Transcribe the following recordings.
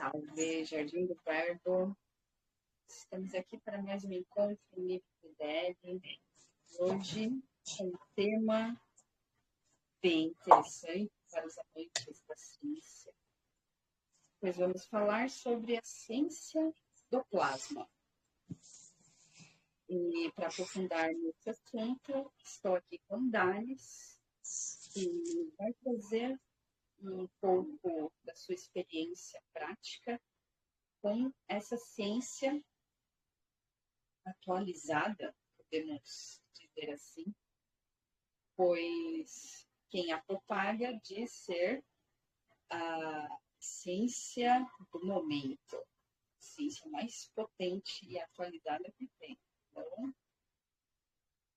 Salve, Jardim do Verbo. Estamos aqui para mais um encontro livre do DL. Hoje, com um tema bem interessante para os amantes da ciência. Pois vamos falar sobre a ciência do plasma. E para aprofundar nesse assunto, estou aqui com Dalis, que vai trazer um pouco da sua experiência prática com essa ciência atualizada, podemos dizer assim, pois quem a propaga diz ser a ciência do momento, a ciência mais potente e atualizada que tem. Então,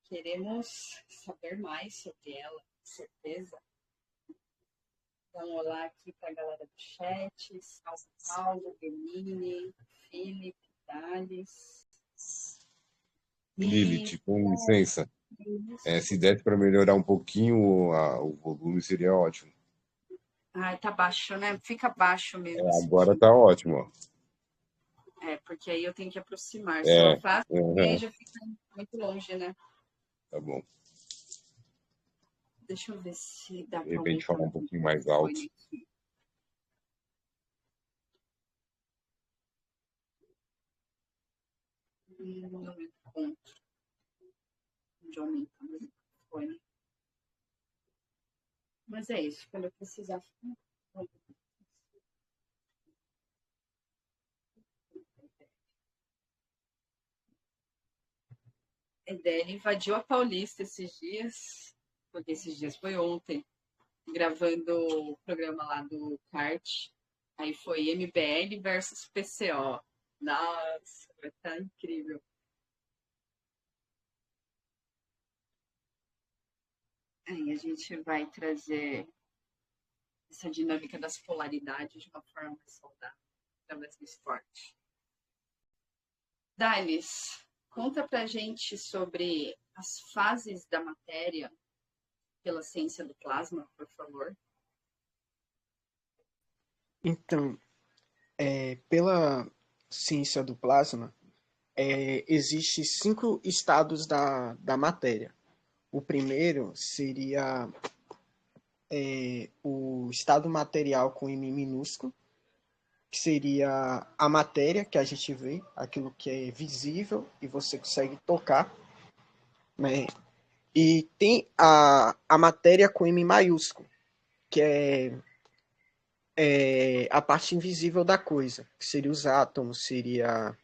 queremos saber mais sobre ela, com certeza. Então, olá aqui para a galera do chat, Salve Paulo, Benini, Felipe, Dalis. Lilith, com licença, se desse para melhorar um pouquinho o volume, seria ótimo. Ai, tá baixo, né? Fica baixo mesmo. Agora tá ótimo. Ó. Porque aí eu tenho que aproximar. Se eu afasto, aí já fica muito longe, né? Tá bom. Deixa eu ver se dá para de repente falar um pouquinho mais alto. Aqui. Não encontro de aumentar o microfone. Mas é isso, quando eu precisar. A Edele invadiu a Paulista esses dias, porque esses dias foi ontem, gravando o programa lá do kart. Aí foi MBL versus PCO. Nossa, vai estar incrível. Aí a gente vai trazer essa dinâmica das polaridades de uma forma mais saudável, através do esporte. Dalis, conta pra gente sobre as fases da matéria pela ciência do plasma, por favor. Então, pela ciência do plasma, existem 5 estados da matéria. O primeiro seria o estado material com M minúsculo, que seria a matéria que a gente vê, aquilo que é visível e você consegue tocar, né? E tem a matéria com M maiúsculo, que é a parte invisível da coisa, que seria os átomos, seria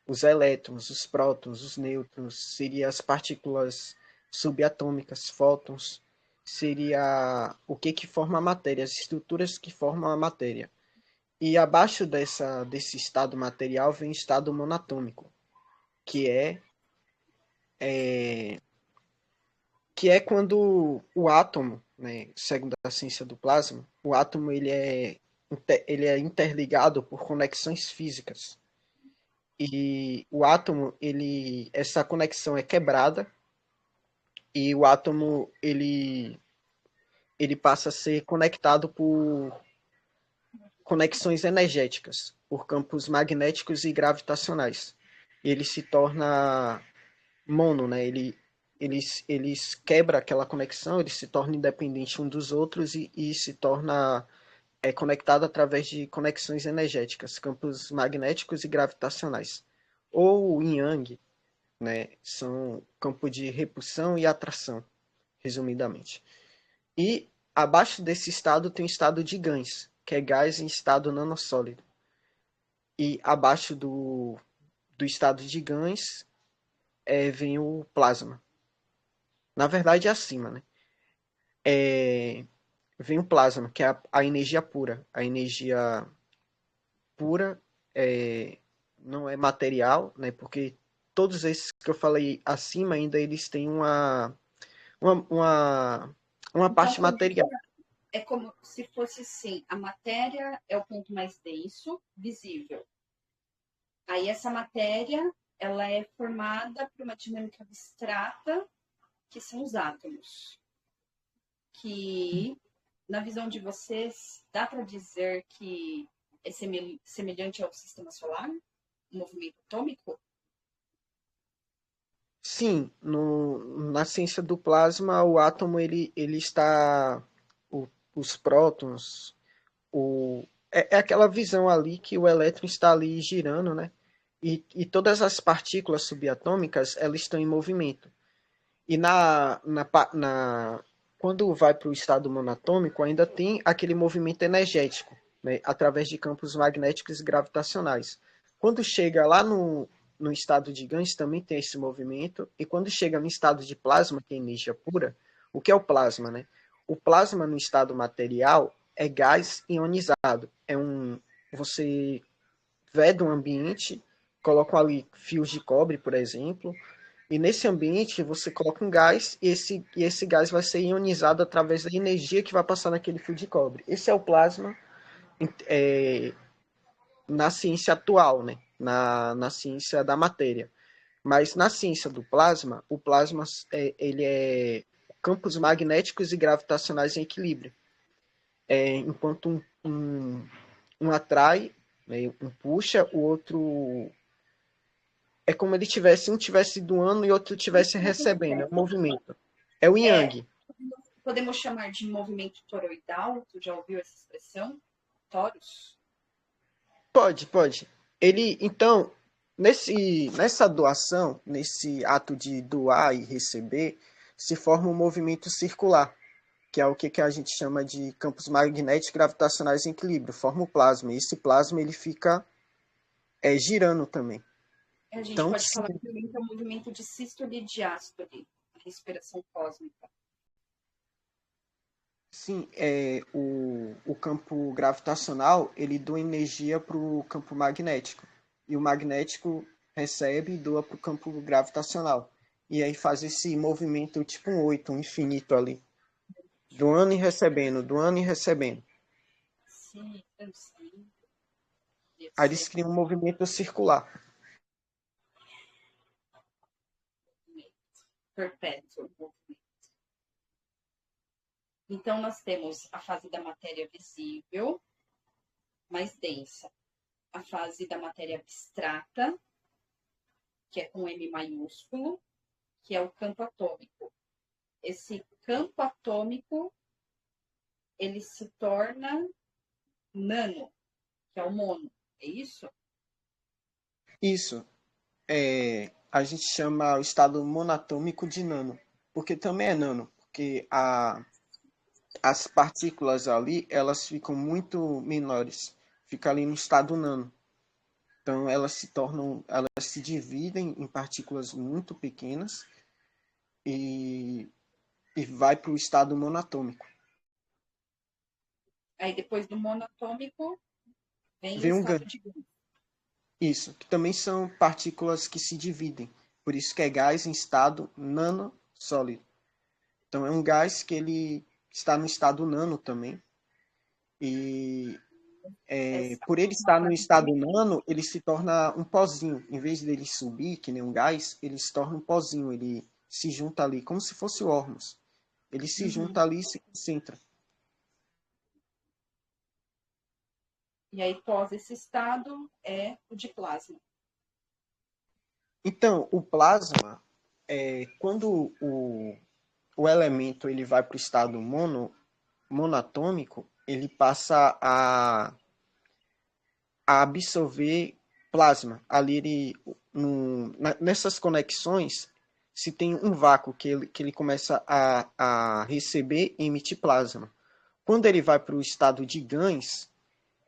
os elétrons, os prótons, os nêutrons, seria as partículas subatômicas, fótons, seria o que forma a matéria, as estruturas que formam a matéria. E abaixo desse estado material vem o estado monatômico, que é quando o átomo, né, segundo a ciência do plasma, o átomo ele é interligado por conexões físicas. E o átomo, essa conexão é quebrada e o átomo ele passa a ser conectado por conexões energéticas, por campos magnéticos e gravitacionais. Ele se torna mono, né? Eles quebra aquela conexão, ele se torna independente um dos outros e se torna conectado através de conexões energéticas, campos magnéticos e gravitacionais. Ou yin yang, né? São campo de repulsão e atração, resumidamente. E abaixo desse estado tem o estado de gás, que é gás em estado nanossólido. E abaixo do estado de gás vem o plasma. Na verdade é acima, né? Vem o plasma, que é a energia pura. A energia pura não é material, né? Porque todos esses que eu falei acima ainda eles têm uma parte material. É como se fosse assim, a matéria é o ponto mais denso, visível. Aí essa matéria, ela é formada por uma dinâmica abstrata, que são os átomos. Que na visão de vocês, dá para dizer que é semelhante ao sistema solar, o movimento atômico? Sim, na ciência do plasma, o átomo ele está os prótons, é aquela visão ali que o elétron está ali girando, né? E todas as partículas subatômicas elas estão em movimento. E quando vai para o estado monatômico, ainda tem aquele movimento energético, né, através de campos magnéticos e gravitacionais. Quando chega lá no estado de Gans, também tem esse movimento. E quando chega no estado de plasma, que é energia pura, o que é o plasma? Né? O plasma no estado material é gás ionizado. Você veda um ambiente, coloca ali fios de cobre, por exemplo, e nesse ambiente você coloca um gás e esse gás vai ser ionizado através da energia que vai passar naquele fio de cobre. Esse é o plasma é, na ciência atual, né? Na ciência da matéria. Mas na ciência do plasma, o plasma ele é campos magnéticos e gravitacionais em equilíbrio. Enquanto um atrai, né, um puxa, o outro é como ele tivesse, um tivesse doando e outro tivesse recebendo, é um movimento. É o É, yang. podemos chamar de movimento toroidal, tu já ouviu essa expressão? Toros? Pode. Então, nessa doação, nesse ato de doar e receber, se forma um movimento circular, que é o que a gente chama de campos magnéticos gravitacionais em equilíbrio, forma o plasma. E esse plasma ele fica girando também. A gente Então, pode falar também que é um movimento de sístole e diástole, a respiração cósmica. sim, o campo gravitacional ele doa energia para o campo magnético. E o magnético recebe e doa para o campo gravitacional. E aí faz esse movimento tipo um 8, um infinito ali. Doando e recebendo, doando e recebendo. Sim, sim. Aí eles criam um movimento circular. Perpétuo movimento. Então, nós temos a fase da matéria visível, mais densa. A fase da matéria abstrata, que é com M maiúsculo, que é o campo atômico. Esse campo atômico, ele se torna nano, que é o mono. É isso? Isso. A gente chama o estado monatômico de nano. Porque também é nano. Porque as partículas ali, elas ficam muito menores. Fica ali no estado nano. Então elas se dividem em partículas muito pequenas e, e vai para o estado monatômico. Aí depois do monatômico vem o Vem um estado gás. de gás. Isso, que também são partículas que se dividem. Por isso que é gás em estado nanosólido. Então é um gás que ele está no estado nano também. E por ele estar no estado nano, ele se torna um pozinho. Em vez dele subir, que nem um gás, ele se torna um pozinho. Ele se junta ali, como se fosse o Ormus. Ele se junta ali e se concentra. E aí, pós esse estado, é o de plasma. Então, o plasma, quando o elemento ele vai para o estado monatômico, ele passa a absorver plasma. Ali nessas conexões, se tem um vácuo que ele começa a receber e emitir plasma. Quando ele vai para o estado de GANs,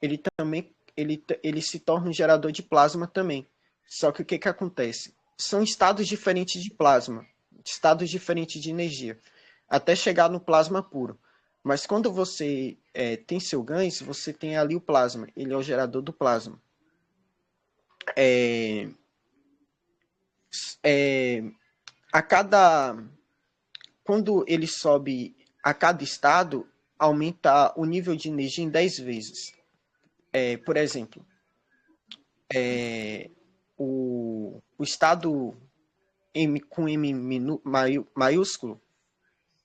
ele também ele se torna um gerador de plasma também. Só que o que acontece? São estados diferentes de plasma, estados diferentes de energia, até chegar no plasma puro. Mas quando você tem seu GANs, você tem ali o plasma, ele é o gerador do plasma. É, é, a cada quando ele sobe a cada estado, aumenta o nível de energia em 10 vezes. Por exemplo, o estado M, com M maiúsculo,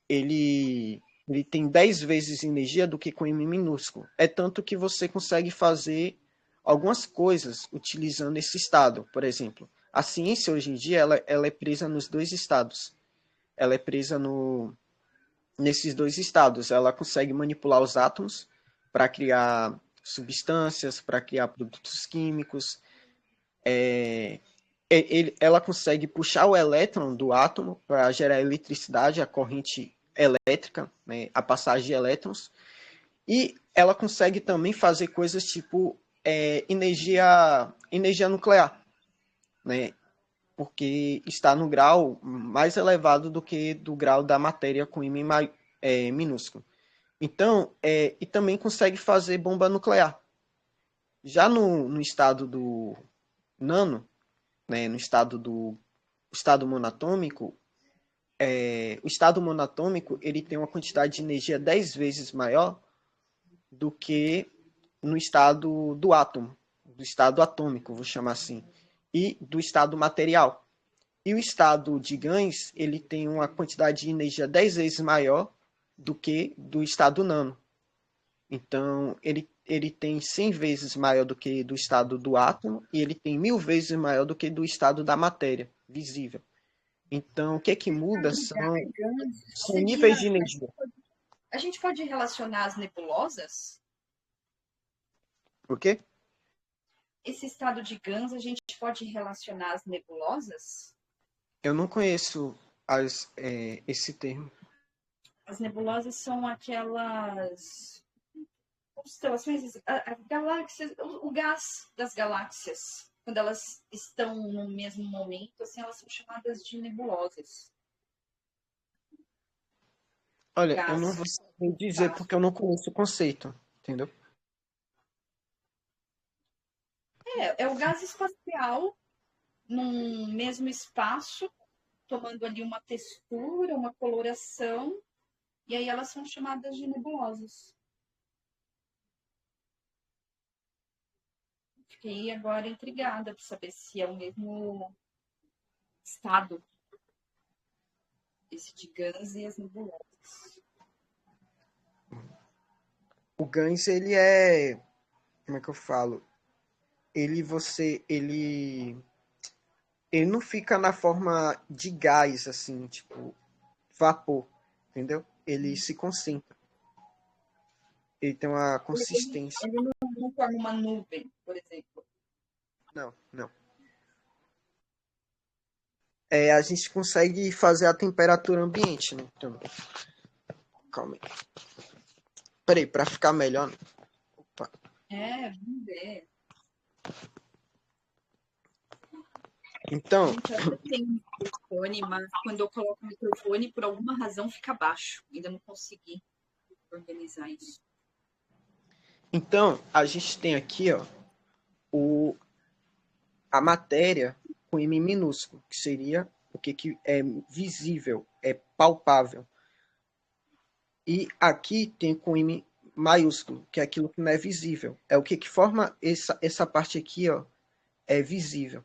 ele Ele tem 10 vezes energia do que com M minúsculo. É tanto que você consegue fazer algumas coisas utilizando esse estado. Por exemplo, a ciência hoje em dia ela é presa nos dois estados. Ela é presa nesses dois estados. Ela consegue manipular os átomos para criar substâncias, para criar produtos químicos. Ela consegue puxar o elétron do átomo para gerar eletricidade, a corrente elétrica, né, a passagem de elétrons. E ela consegue também fazer coisas tipo energia nuclear, né? Porque está no grau mais elevado do que do grau da matéria com M minúsculo. Então, e também consegue fazer bomba nuclear. Já no estado do nano, né, no estado monatômico, o estado monatômico ele tem uma quantidade de energia 10 vezes maior do que no estado do átomo, do estado atômico, vou chamar assim, e do estado material. E o estado de Gans, ele tem uma quantidade de energia 10 vezes maior do que do estado nano. Então, ele tem 100 vezes maior do que do estado do átomo e ele tem 1000 vezes maior do que do estado da matéria visível. Então, o que é que muda são níveis de energia. A gente pode relacionar as nebulosas? Por quê? Esse estado de Gans, a gente pode relacionar as nebulosas? Eu não conheço esse termo. As nebulosas são aquelas constelações, galáxias, o gás das galáxias. Quando elas estão no mesmo momento, assim, elas são chamadas de nebulosas. Olha, Gás. eu não vou saber dizer porque eu não conheço o conceito, entendeu? É o gás espacial num mesmo espaço, tomando ali uma textura, uma coloração, e aí elas são chamadas de nebulosas. Fiquei agora intrigada para saber se é o mesmo estado, esse de Gans e as nebulosas. O Gans, como é que eu falo? Ele não fica na forma de gás, assim, tipo, vapor, entendeu? Ele se concentra. Ele tem uma consistência. Ele não forma uma nuvem, por exemplo. Não, não. A gente consegue fazer a temperatura ambiente, né? Então, calma aí. Peraí, pra ficar melhor. Opa. Vamos ver. Então. Gente, eu tenho um microfone, mas quando eu coloco o microfone, por alguma razão fica baixo. Ainda não consegui organizar isso. Então, a gente tem aqui, ó, a matéria com M minúsculo, que seria o que é visível, é palpável. E aqui tem com M maiúsculo, que é aquilo que não é visível. É o que forma essa parte aqui, ó, é visível.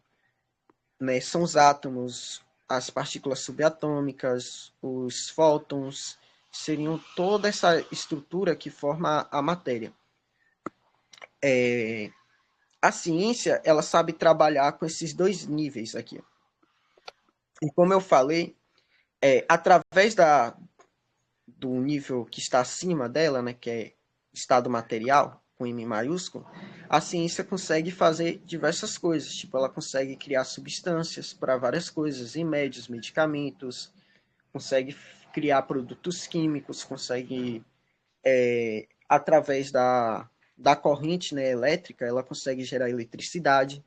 Né? São os átomos, as partículas subatômicas, os fótons, seriam toda essa estrutura que forma a matéria. A ciência, ela sabe trabalhar com esses dois níveis aqui. E como eu falei, através do nível que está acima dela, né, que é estado material, com M maiúsculo, a ciência consegue fazer diversas coisas. Tipo, ela consegue criar substâncias para várias coisas, remédios, medicamentos, consegue criar produtos químicos, consegue, através da corrente, né, elétrica, ela consegue gerar eletricidade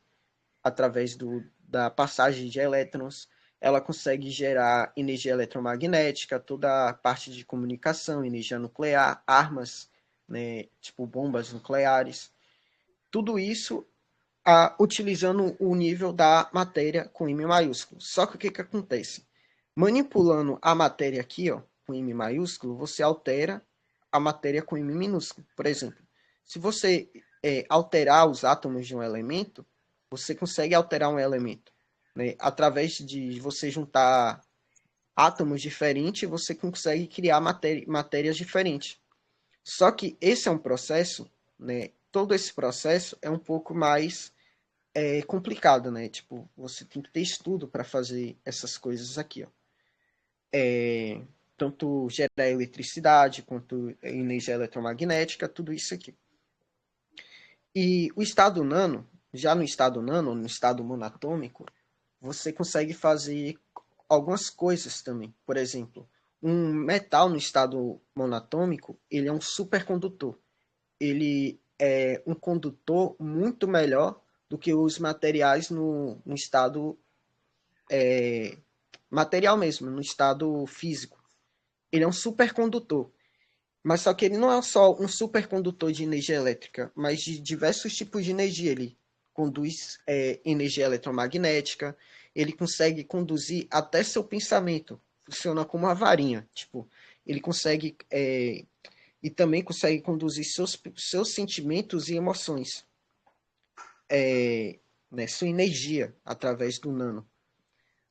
através da passagem de elétrons, ela consegue gerar energia eletromagnética, toda a parte de comunicação, energia nuclear, armas, né, tipo bombas nucleares. Tudo isso utilizando o nível da matéria com M maiúsculo. Só que o que acontece? Manipulando a matéria aqui, ó, com M maiúsculo, você altera a matéria com M minúsculo. Por exemplo, se você alterar os átomos de um elemento, você consegue alterar um elemento, né, através de você juntar átomos diferentes, você consegue criar matérias diferentes. Só que esse é um processo, né? Todo esse processo é um pouco mais complicado, né? Tipo, você tem que ter estudo para fazer essas coisas aqui, ó. Tanto gerar eletricidade quanto energia eletromagnética, tudo isso aqui. E o estado nano, já no estado nano, no estado monatômico, você consegue fazer algumas coisas também. Por exemplo, um metal no estado monatômico, ele é um supercondutor. Ele é um condutor muito melhor do que os materiais no estado material mesmo, no estado físico. Ele é um supercondutor. Mas só que ele não é só um supercondutor de energia elétrica, mas de diversos tipos de energia. Ele conduz energia eletromagnética, ele consegue conduzir até seu pensamento. Funciona como uma varinha. Tipo, ele consegue e também consegue conduzir seus sentimentos e emoções, né, sua energia através do nano.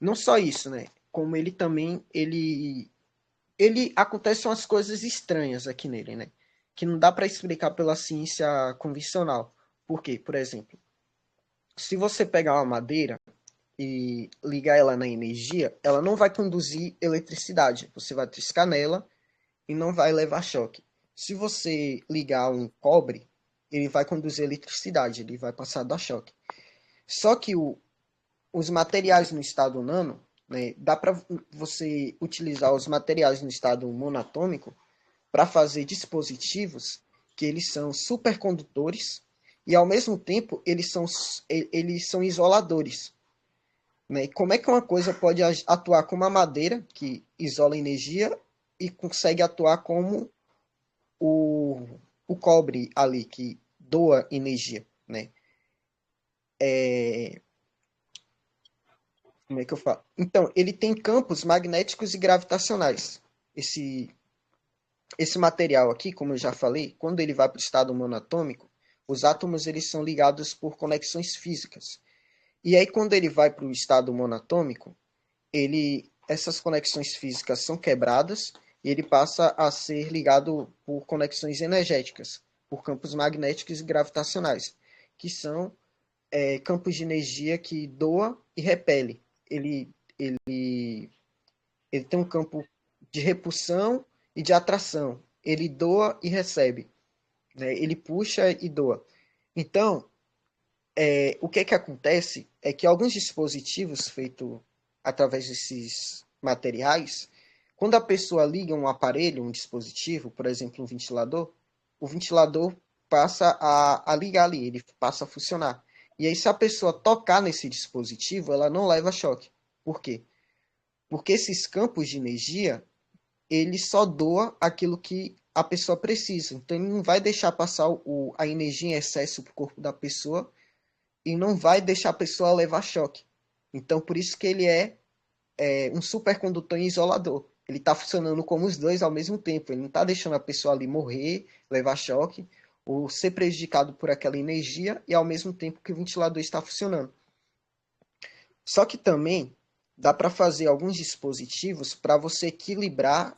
Não só isso, né? Como ele também ele acontecem umas coisas estranhas aqui nele, né? Que não dá para explicar pela ciência convencional. Por quê? Por exemplo, se você pegar uma madeira e ligar ela na energia, ela não vai conduzir eletricidade. Você vai triscar nela e não vai levar choque. Se você ligar um cobre, ele vai conduzir eletricidade, ele vai passar a dar choque. Só que os materiais no estado nano, né, dá para você utilizar os materiais no estado monatômico para fazer dispositivos que eles são supercondutores e ao mesmo tempo eles são isoladores. Né? Como é que uma coisa pode atuar como a madeira, que isola energia, e consegue atuar como o cobre ali, que doa energia? Né? Como é que eu falo? Então, ele tem campos magnéticos e gravitacionais. Esse material aqui, como eu já falei, quando ele vai para o estado monatômico, os átomos eles são ligados por conexões físicas. E aí, quando ele vai para o estado monatômico, essas conexões físicas são quebradas e ele passa a ser ligado por conexões energéticas, por campos magnéticos e gravitacionais, que são campos de energia que doa e repele. Ele tem um campo de repulsão e de atração. Ele doa e recebe. Né? Ele puxa e doa. Então, o que acontece é que alguns dispositivos feitos através desses materiais, quando a pessoa liga um aparelho, um dispositivo, por exemplo, um ventilador, o ventilador passa a ligar ali, ele passa a funcionar. E aí, se a pessoa tocar nesse dispositivo, ela não leva choque. Por quê? Porque esses campos de energia, ele só doa aquilo que a pessoa precisa. Então, ele não vai deixar passar a energia em excesso para o corpo da pessoa e não vai deixar a pessoa levar choque. Então, por isso que ele é um supercondutor e isolador. Ele está funcionando como os dois ao mesmo tempo. Ele não está deixando a pessoa ali morrer, levar choque, ou ser prejudicado por aquela energia e ao mesmo tempo que o ventilador está funcionando. Só que também dá para fazer alguns dispositivos para você equilibrar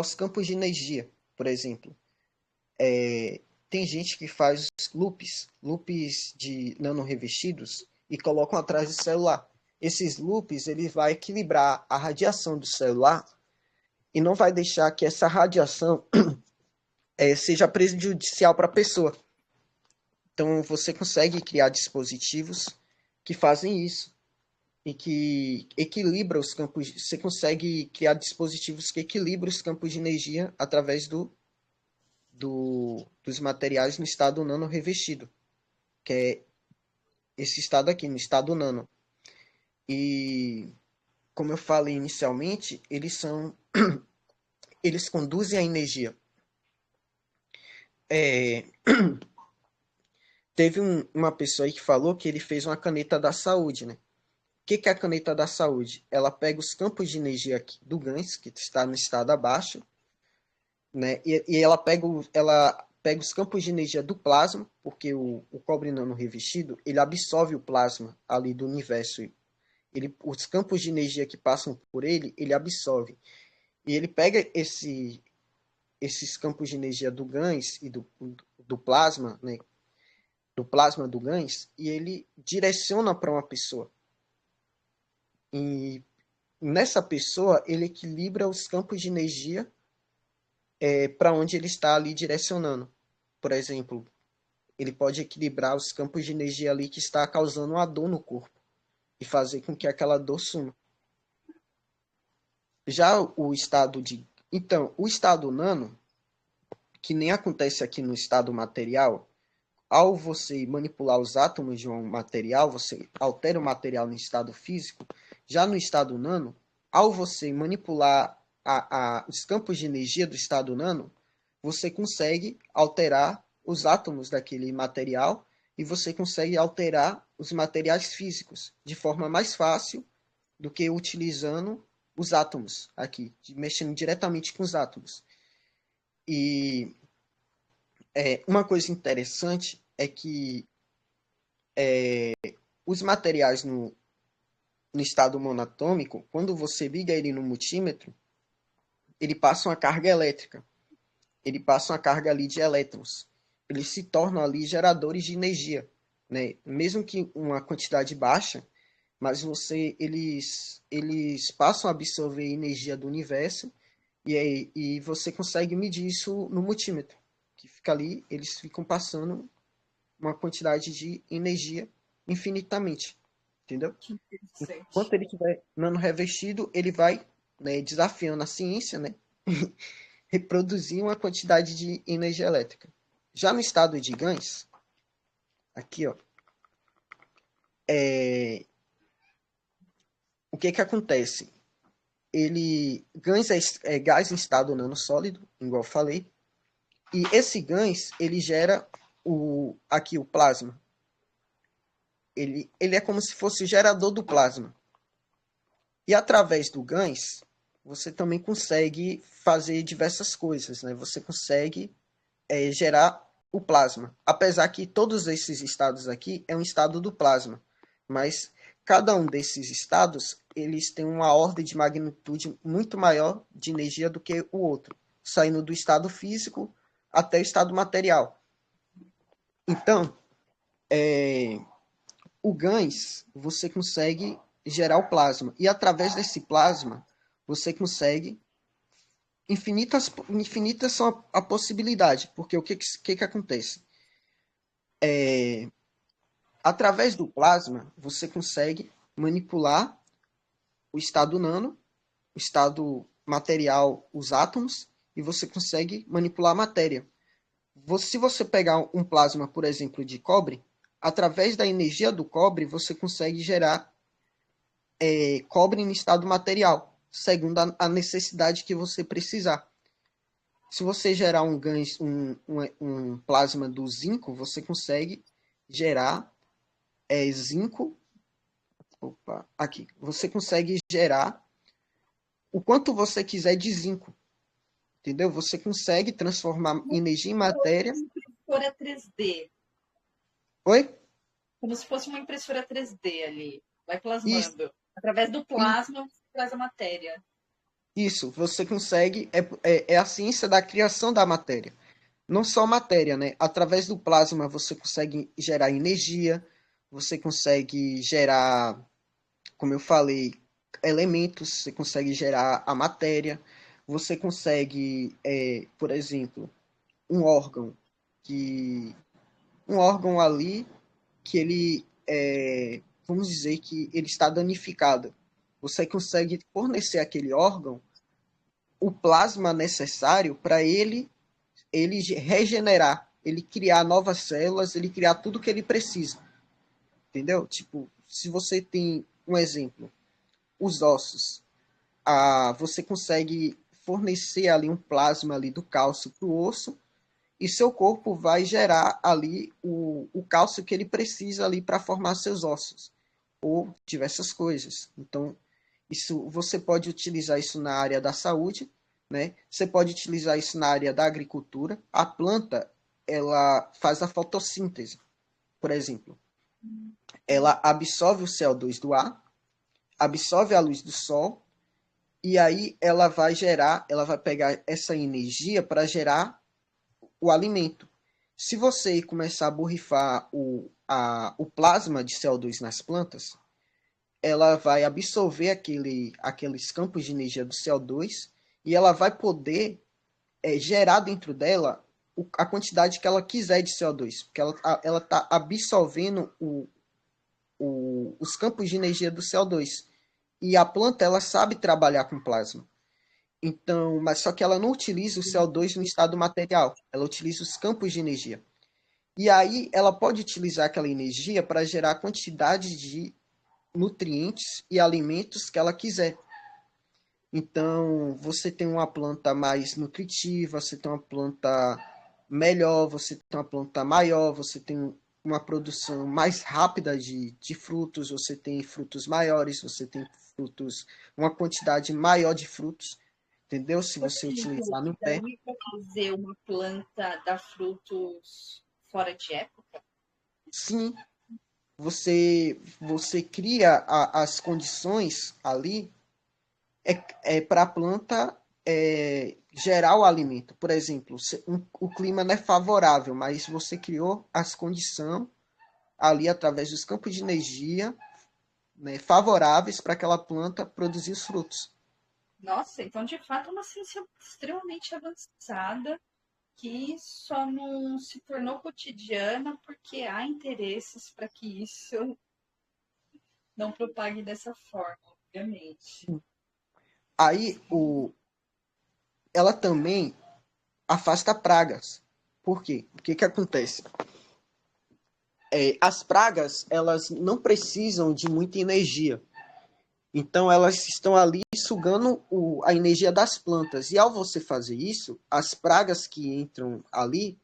os campos de energia. Por exemplo, tem gente que faz loops de nanorevestidos e colocam atrás do celular. Esses loops ele vai equilibrar a radiação do celular e não vai deixar que essa radiação seja prejudicial para a pessoa. Então você consegue criar dispositivos que fazem isso e que equilibram os campos. Você consegue criar dispositivos que equilibram os campos de energia através dos materiais no estado nano revestido, que é esse estado aqui, no estado nano. E como eu falei inicialmente, eles conduzem a energia. Teve uma pessoa aí que falou que ele fez uma caneta da saúde, né? O que é a caneta da saúde? Ela pega os campos de energia aqui do GANS, que está no estado abaixo, né? E ela pega os campos de energia do plasma, porque o cobre nano revestido, ele absorve o plasma ali do universo os campos de energia que passam por ele absorve. E ele pega esses campos de energia do GANs e do plasma, né? Do plasma do GANs, e ele direciona para uma pessoa. E nessa pessoa, ele equilibra os campos de energia para onde ele está ali direcionando. Por exemplo, ele pode equilibrar os campos de energia ali que está causando uma dor no corpo e fazer com que aquela dor suma. Já o estado de... Então, o estado nano, que nem acontece aqui no estado material, ao você manipular os átomos de um material, você altera o material no estado físico. Já no estado nano, ao você manipular os campos de energia do estado nano, você consegue alterar os átomos daquele material e você consegue alterar os materiais físicos de forma mais fácil do que utilizando os átomos aqui, mexendo diretamente com os átomos. E uma coisa interessante é que os materiais no estado monatômico, quando você liga ele no multímetro, ele passa uma carga elétrica. Ele passa uma carga ali de elétrons. Eles se tornam ali geradores de energia, né? Mesmo que uma quantidade baixa, mas eles passam a absorver a energia do universo e você consegue medir isso no multímetro, que fica ali, eles ficam passando uma quantidade de energia infinitamente, entendeu? Enquanto ele estiver nano revestido, ele vai, né, desafiando a ciência, né, reproduzir uma quantidade de energia elétrica. Já no estado de GANs, aqui, ó, o que acontece? GANs é gás em estado nanosólido, igual eu falei, e esse GANs, ele gera aqui o plasma. Ele é como se fosse o gerador do plasma. E através do GANs, você também consegue fazer diversas coisas, né? Você consegue gerar o plasma. Apesar que todos esses estados aqui é um estado do plasma. Mas cada um desses estados, eles têm uma ordem de magnitude muito maior de energia do que o outro. Saindo do estado físico até o estado material. Então, o GANs, você consegue gerar o plasma. E através desse plasma, você consegue... Infinitas são a possibilidade. Porque o que acontece? Através do plasma, você consegue manipular o estado nano, o estado material, os átomos, e você consegue manipular a matéria. Se você pegar um plasma, por exemplo, de cobre, através da energia do cobre, você consegue gerar cobre em estado material, segundo a necessidade que você precisar. Se você gerar um plasma do zinco, você consegue gerar zinco. Opa, aqui. Você consegue gerar o quanto você quiser de zinco. Entendeu? Você consegue transformar energia em matéria. Impressora 3D. Oi? Como se fosse uma impressora 3D ali. Vai plasmando. Isso. Através do plasma, você traz a matéria. Isso, você consegue. É a ciência da criação da matéria. Não só matéria, né? Através do plasma você consegue gerar energia, você consegue gerar, como eu falei, elementos, você consegue gerar a matéria, você consegue, por exemplo, um órgão ali que ele vamos dizer que ele está danificado. Você consegue fornecer àquele órgão o plasma necessário para ele regenerar, ele criar novas células, ele criar tudo que ele precisa. Entendeu? Tipo, se você tem um exemplo, os ossos, você consegue fornecer ali um plasma ali do cálcio para o osso e seu corpo vai gerar ali o cálcio que ele precisa ali para formar seus ossos ou diversas coisas. Então, isso você pode utilizar isso na área da saúde, né? Você pode utilizar isso na área da agricultura. A planta, ela faz a fotossíntese, por exemplo. Ela absorve o CO2 do ar, absorve a luz do sol e aí ela vai pegar essa energia para gerar o alimento. Se você começar a borrifar o plasma de CO2 nas plantas, ela vai absorver aqueles campos de energia do CO2 e ela vai poder gerar dentro dela a quantidade que ela quiser de CO2, porque ela está absorvendo os campos de energia do CO2. E a planta ela sabe trabalhar com plasma. Então, mas só que ela não utiliza o CO2 no estado material, ela utiliza os campos de energia. E aí ela pode utilizar aquela energia para gerar a quantidade de nutrientes e alimentos que ela quiser. Então, você tem uma planta mais nutritiva, você tem uma planta melhor, você tem uma planta maior, você tem uma produção mais rápida de frutos, você tem frutos maiores, você tem frutos, uma quantidade maior de frutos, entendeu? Se Por você exemplo, utilizar no pé. daí para fazer uma planta dar frutos fora de época? Sim, você cria as condições ali para a planta gerar o alimento. Por exemplo, o clima não é favorável, mas você criou as condições ali através dos campos de energia, né, favoráveis para aquela planta produzir os frutos. Nossa, então de fato é uma ciência extremamente avançada que só não se tornou cotidiana porque há interesses para que isso não propague dessa forma, obviamente. Aí ela também afasta pragas. Por quê? O que, que acontece? As pragas elas não precisam de muita energia. Então elas estão ali sugando a energia das plantas. E ao você fazer isso, as pragas que entram ali,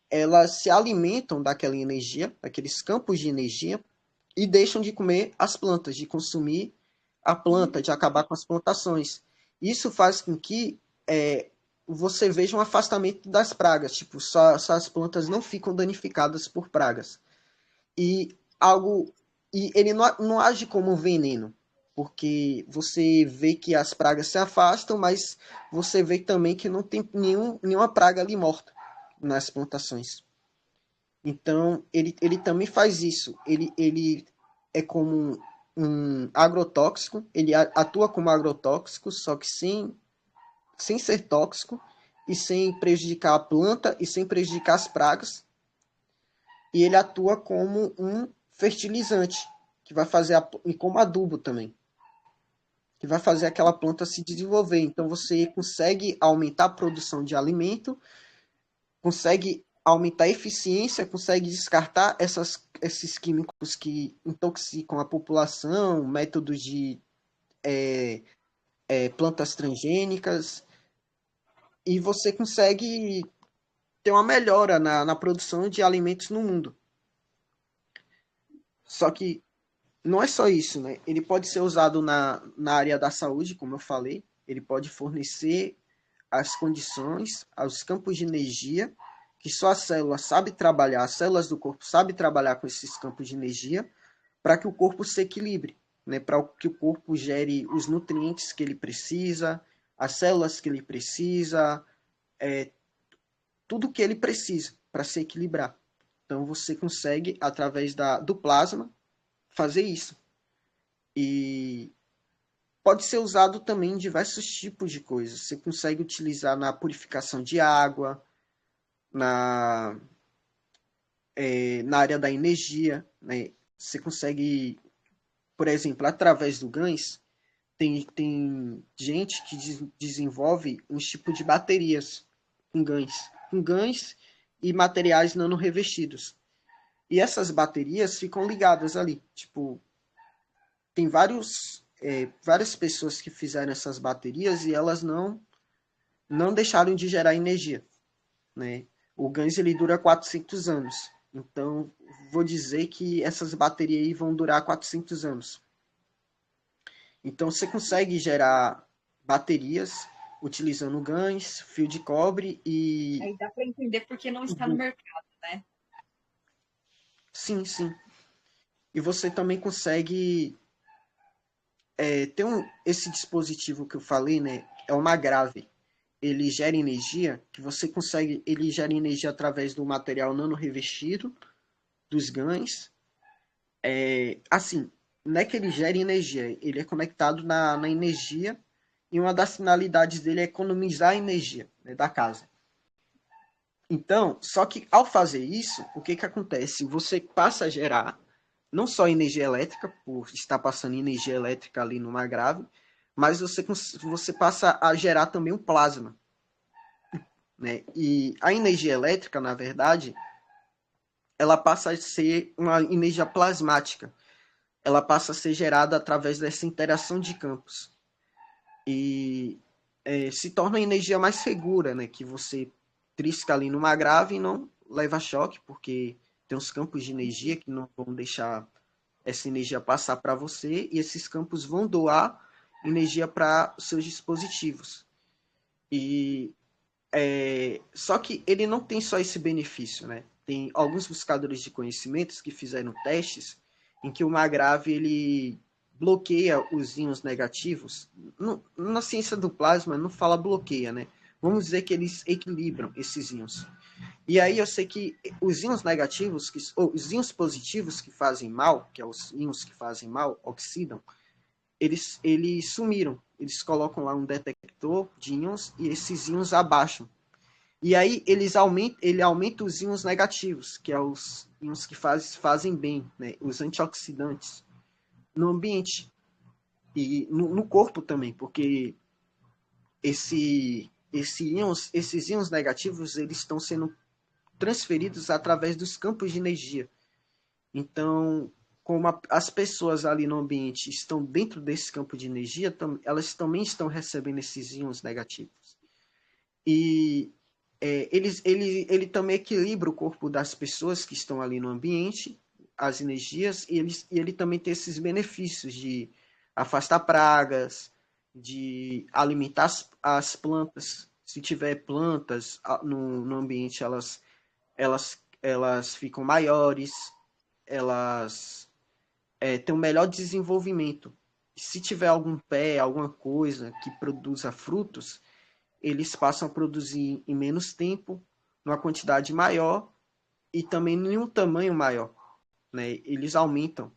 elas se alimentam daquela energia, daqueles campos de energia, e deixam de comer as plantas, de consumir a planta, de acabar com as plantações. Isso faz com que você veja um afastamento das pragas, tipo, só as plantas não ficam danificadas por pragas. E algo e ele não age como um veneno, porque você vê que as pragas se afastam, mas você vê também que não tem nenhuma praga ali morta nas plantações. Então, ele também faz isso. Ele é como um agrotóxico, ele atua como agrotóxico, só que sem ser tóxico e sem prejudicar a planta e sem prejudicar as pragas. E ele atua como um fertilizante, que vai fazer e como adubo também, que vai fazer aquela planta se desenvolver. Então você consegue aumentar a produção de alimento, consegue aumentar a eficiência, consegue descartar esses químicos que intoxicam a população, métodos de plantas transgênicas, e você consegue ter uma melhora na produção de alimentos no mundo. Só que não é só isso, né? Ele pode ser usado na área da saúde, como eu falei, ele pode fornecer as condições, os campos de energia que só a célula sabe trabalhar, as células do corpo sabem trabalhar com esses campos de energia para que o corpo se equilibre, né? Para que o corpo gere os nutrientes que ele precisa, as células que ele precisa, tudo que ele precisa para se equilibrar. Então você consegue, através do plasma, fazer isso. E pode ser usado também em diversos tipos de coisas. Você consegue utilizar na purificação de água, na, na área da energia, né? Você consegue, por exemplo, através do GANS, tem gente que desenvolve um tipo de baterias com GANS e materiais nano revestidos. E essas baterias ficam ligadas ali. Tipo, tem várias pessoas que fizeram essas baterias e elas não deixaram de gerar energia, né? O GANS ele dura 400 anos. Então, vou dizer que essas baterias aí vão durar 400 anos. Então, você consegue gerar baterias utilizando GANs, fio de cobre e... Aí dá para entender porque não está no mercado, né? Sim, sim. E você também consegue esse dispositivo que eu falei, né? É uma grave. Ele gera energia que você consegue. Ele gera energia através do material nano revestido, dos GANs. Assim, não é que ele gere energia, ele é conectado na energia e uma das finalidades dele é economizar a energia, né, da casa. Então, só que ao fazer isso, o que acontece? Você passa a gerar não só energia elétrica, por estar passando energia elétrica ali numa grave, mas você passa a gerar também um plasma. Né? E a energia elétrica, na verdade, ela passa a ser uma energia plasmática. Ela passa a ser gerada através dessa interação de campos. E se torna uma energia mais segura, né? Que você trisca ali numa grave e não leva choque, porque tem uns campos de energia que não vão deixar essa energia passar para você, e esses campos vão doar energia para seus dispositivos. E só que ele não tem só esse benefício, né? Tem alguns buscadores de conhecimentos que fizeram testes em que o Magrave ele bloqueia os íons negativos. Na ciência do plasma não fala bloqueia, né? Vamos dizer que eles equilibram esses íons. E aí eu sei que os íons negativos, ou os íons positivos que fazem mal, que é os íons que fazem mal, oxidam, eles sumiram. Eles colocam lá um detector de íons e esses íons abaixam. E aí ele aumenta os íons negativos, que é os íons que fazem bem, né? Os antioxidantes, no ambiente e no corpo também, porque esses íons negativos eles estão sendo transferidos através dos campos de energia. Então, como as pessoas ali no ambiente estão dentro desse campo de energia, elas também estão recebendo esses íons negativos. E ele também equilibra o corpo das pessoas que estão ali no ambiente, as energias, e ele também tem esses benefícios de afastar pragas, de alimentar as plantas. Se tiver plantas no ambiente, elas ficam maiores, elas têm um melhor desenvolvimento. Se tiver algum pé, alguma coisa que produza frutos, eles passam a produzir em menos tempo, numa quantidade maior e também em um tamanho maior. Né? Eles aumentam.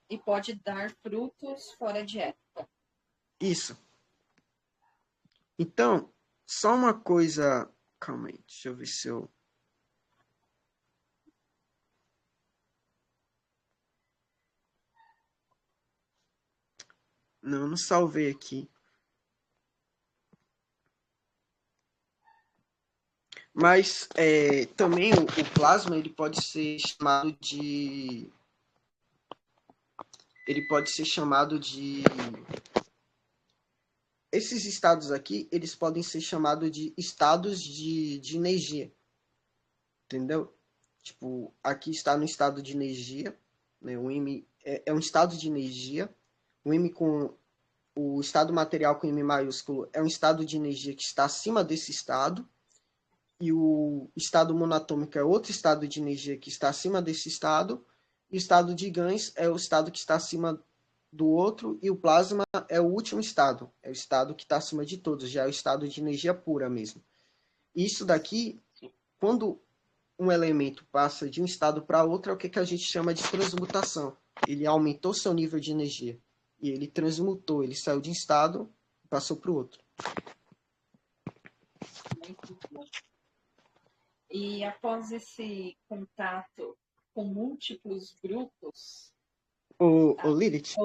E pode dar frutos fora de época. Isso. Então, só uma coisa. Calma aí, deixa eu ver se eu. Não, não salvei aqui. Mas também o plasma ele pode ser chamado de. Ele pode ser chamado de. Esses estados aqui, eles podem ser chamados de estados de energia. Entendeu? Tipo, aqui está no estado de energia. Né? O M é um estado de energia. O M com o estado material com M maiúsculo é um estado de energia que está acima desse estado. E o estado monatômico é outro estado de energia que está acima desse estado. E o estado de Gans é o estado que está acima do outro. E o plasma é o último estado. É o estado que está acima de todos. Já é o estado de energia pura mesmo. Isso daqui, quando um elemento passa de um estado para outro, é o que a gente chama de transmutação. Ele aumentou seu nível de energia. E ele transmutou. Ele saiu de um estado e passou para o outro. Muito bom. E após esse contato com múltiplos grupos. Ô Lilith.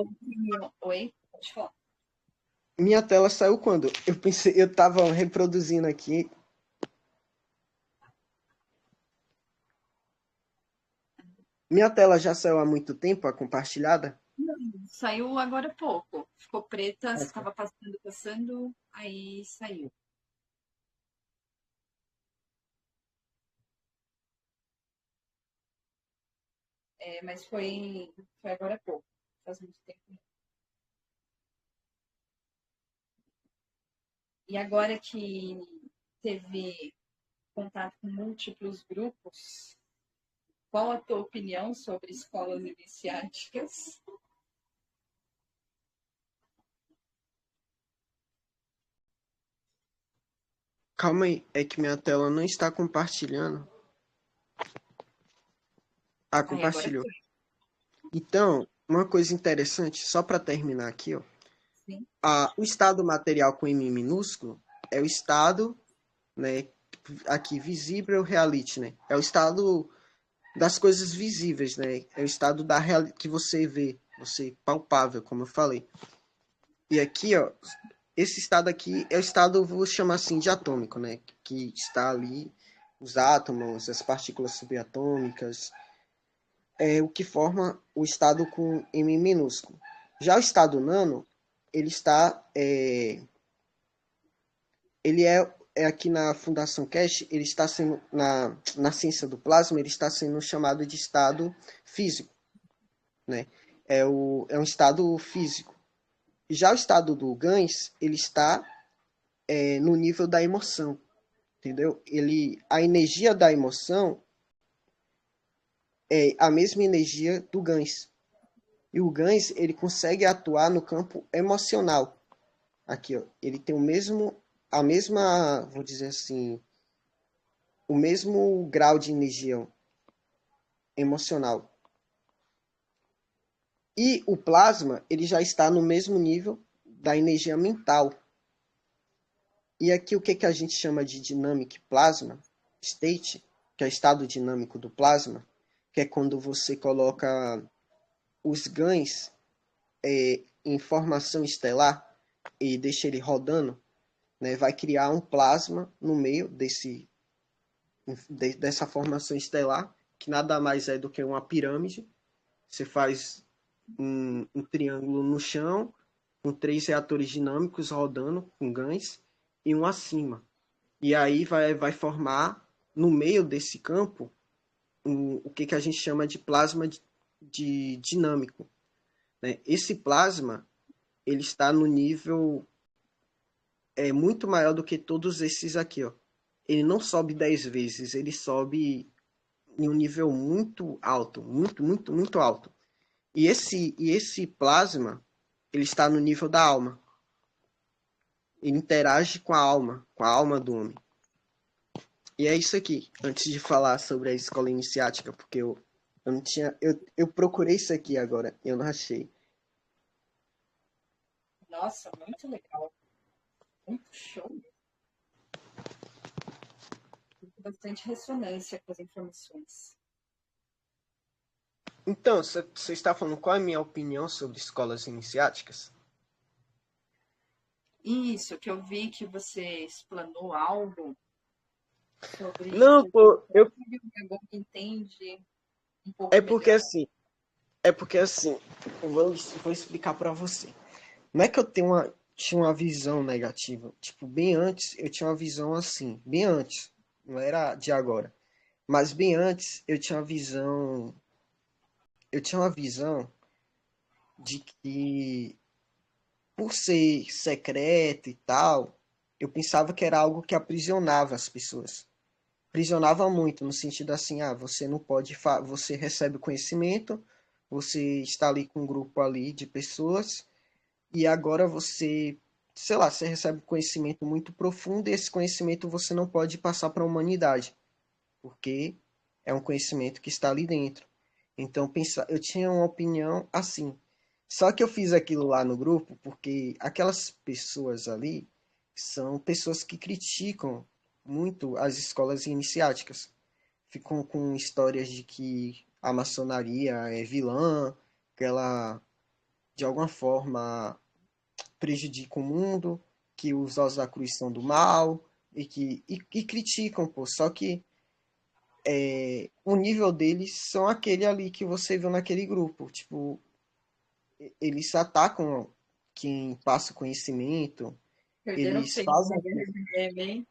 Oi, pode falar. Minha tela saiu quando? Eu tava reproduzindo aqui. Minha tela já saiu há muito tempo, a compartilhada? Não, saiu agora há pouco. Ficou preta, estava passando, aí saiu. Mas foi agora há pouco, faz muito tempo. E agora que teve contato com múltiplos grupos, qual a tua opinião sobre escolas iniciáticas? Calma aí, é que minha tela não está compartilhando. Ah, Aí agora compartilhou. foi. Então, uma coisa interessante, só para terminar aqui, ó. Sim. O estado material com M minúsculo é o estado, né, aqui visível reality, né? É o estado das coisas visíveis, né? É o estado da real que você vê, você palpável, como eu falei. E aqui, ó, esse estado aqui é o estado, vou chamar assim, de atômico, né? Que está ali os átomos, as partículas subatômicas, é o que forma o estado com M minúsculo. Já o estado nano, ele está, ele é aqui na Fundação Cash, ele está sendo, na ciência do plasma, ele está sendo chamado de estado físico, né? É um estado físico. Já o estado do GANs, ele está no nível da emoção, entendeu? A energia da emoção é a mesma energia do GANs. E o GANs, ele consegue atuar no campo emocional. Aqui, ó, ele tem a mesma, vou dizer assim, o mesmo grau de energia emocional. E o plasma, ele já está no mesmo nível da energia mental. E aqui o que a gente chama de dynamic plasma state, que é o estado dinâmico do plasma, que é quando você coloca os GANs em formação estelar e deixa ele rodando, né, vai criar um plasma no meio dessa formação estelar, que nada mais é do que uma pirâmide. Você faz um triângulo no chão, com 3 reatores dinâmicos rodando, com GANs, e um acima. E aí vai formar, no meio desse campo, o que a gente chama de plasma de dinâmico. Né? Esse plasma ele está no nível muito maior do que todos esses aqui. Ó. Ele não sobe 10 vezes, ele sobe em um nível muito alto, muito, muito, muito alto. E esse plasma, ele está no nível da alma. Ele interage com a alma do homem. E é isso aqui, antes de falar sobre a escola iniciática, porque eu não tinha. Eu procurei isso aqui agora, eu não achei. Nossa, muito legal. Muito show. Bastante ressonância com as informações. Então, você está falando qual é a minha opinião sobre escolas iniciáticas? Isso, que eu vi que você explanou algo sobre Não, isso. pô, O entende um pouco é porque melhor. assim, é porque assim, eu vou explicar pra você. Não é que eu tinha uma visão negativa. Tipo, bem antes eu tinha uma visão assim, bem antes, não era de agora. Mas bem antes eu tinha uma visão de que por ser secreto e tal, eu pensava que era algo que aprisionava as pessoas. Aprisionava muito, no sentido assim, você não pode, você recebe conhecimento, você está ali com um grupo ali de pessoas, e agora você, sei lá, você recebe conhecimento muito profundo, e esse conhecimento você não pode passar para a humanidade, porque é um conhecimento que está ali dentro. Então, eu tinha uma opinião assim. Só que eu fiz aquilo lá no grupo porque aquelas pessoas ali são pessoas que criticam muito as escolas iniciáticas. Ficam com histórias de que a maçonaria é vilã, que ela de alguma forma prejudica o mundo, que os ossos da cruz são do mal e criticam, pô. Só que o nível deles são aquele ali que você viu naquele grupo. Tipo, eles atacam quem passa o conhecimento, Perderam eles feio na fazem. guerra de meme, hein?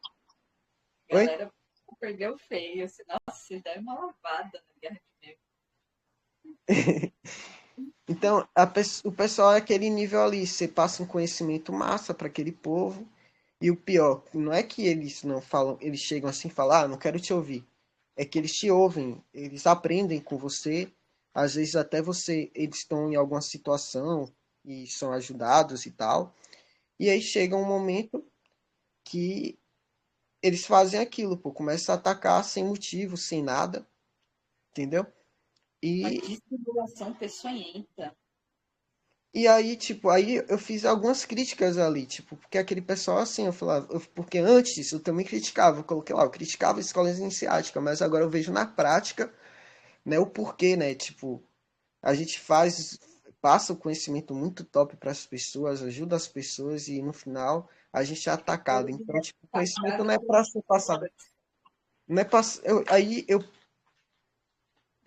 Oi? Galera perdeu feio. Nossa, vocês deram uma lavada na guerra de meme. Então, o pessoal é aquele nível ali, você passa um conhecimento massa para aquele povo, e o pior, não é que eles não falam, eles chegam assim e falam, não quero te ouvir. É que eles te ouvem, eles aprendem com você, às vezes até eles estão em alguma situação e são ajudados e tal. E aí chega um momento que eles fazem aquilo, pô, começam a atacar sem motivo, sem nada, entendeu? Uma E, dissimulação peçonhenta. e aí, tipo, aí eu fiz algumas críticas ali, tipo, porque aquele pessoal assim, eu falava, porque antes eu também criticava, eu coloquei lá, eu criticava escolas iniciáticas, mas agora eu vejo na prática, né, o porquê, né, tipo, a gente passa o conhecimento muito top para as pessoas, ajuda as pessoas e no final a gente é atacado. Hoje Então, é tipo, o conhecimento atacado não é por para ser passado. Não é aí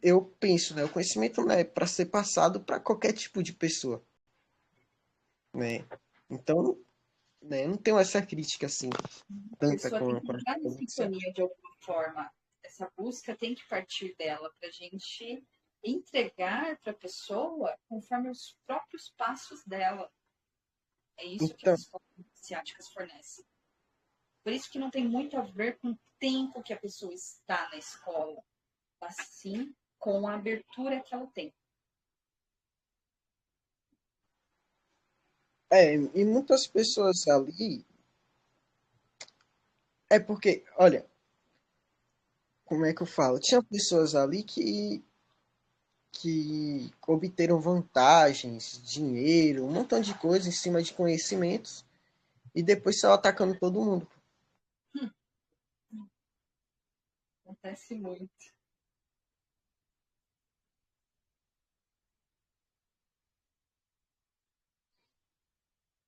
eu penso, né? O conhecimento não é para ser passado para qualquer tipo de pessoa, né? Então, né, eu não tenho essa crítica assim, a tanta pessoa tem como que para entrar em sintonia de alguma forma. Essa busca tem que partir dela para a gente entregar para a pessoa conforme os próprios passos dela. É isso que as Então, escolas iniciáticas fornecem. Por isso que não tem muito a ver com o tempo que a pessoa está na escola, mas sim com a abertura que ela tem. e muitas pessoas ali é porque, olha, como é que eu falo? Tinha pessoas ali que obteram vantagens, dinheiro, um montão de coisa em cima de conhecimentos e depois saiu atacando todo mundo. Acontece muito.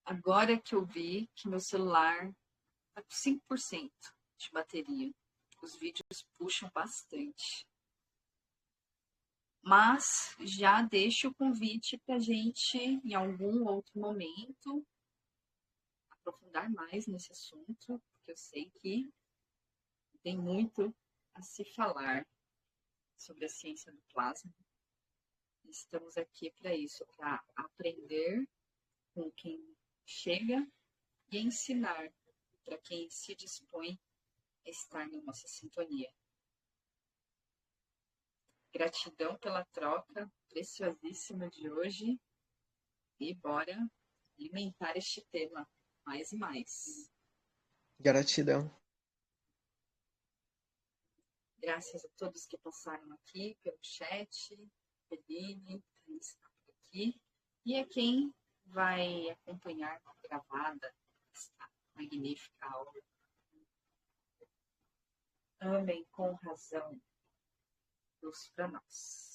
Agora que eu vi que meu celular está com 5% de bateria, os vídeos puxam bastante. Mas já deixo o convite para a gente, em algum outro momento, aprofundar mais nesse assunto, porque eu sei que tem muito a se falar sobre a ciência do plasma. Estamos aqui para isso, para aprender com quem chega e ensinar para quem se dispõe a estar na nossa sintonia. Gratidão pela troca preciosíssima de hoje e bora alimentar este tema mais e mais. Gratidão. Graças a todos que passaram aqui pelo chat, Peline, Thaís está por aqui, e a quem vai acompanhar gravada esta magnífica aula. Amem com razão, luz para nós.